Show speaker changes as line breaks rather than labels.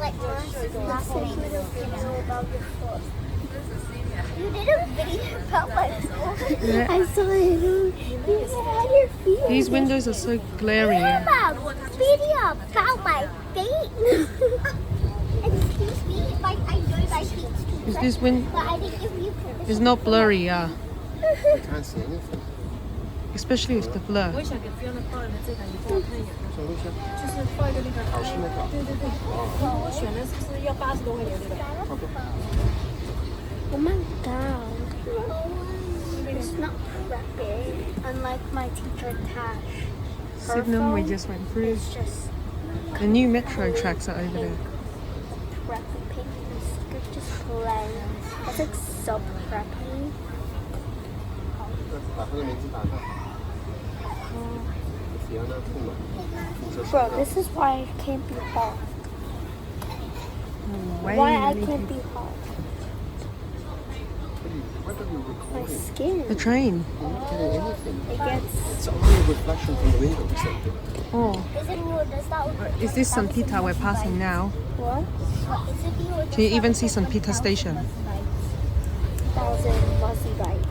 like last video about your foot. You did a video about my foot.
Yeah.
I saw it. You had your feet.
These windows are so glary.
Video about my feet. Excuse me if I enjoy my feet too.
Is this wind?
But I didn't give you permission.
It's not blurry, yeah.
I can't see anything.
Especially with the blur.
我也想给 Fiona 放一个这个，你帮我看一眼，
说一下，
就是放一个那个，
好是那个。
对对对，我选的是不是要80多块钱对吧？
Oh my god. It's not preppy. Unlike my teacher Tash. Her
Sydenham we
phone
just went through.
is just
The new metro tracks are over there.
preppy pink. It's just plain. That's like so preppy.
把他的名字打开。Fiona 兔嘛，停车
Bro, this is why I can't be hot.
Way
Why I
really
can't
big.
be hot.
What are you
My
recording?
skin.
The train.
You're not getting anything.
It gets.
It's only a reflection from the window.
Oh,
Does that
is this St. Peter we're passing now?
What? Is it you or
Can you even see St. Peter station?
1,000 Muzzy bites.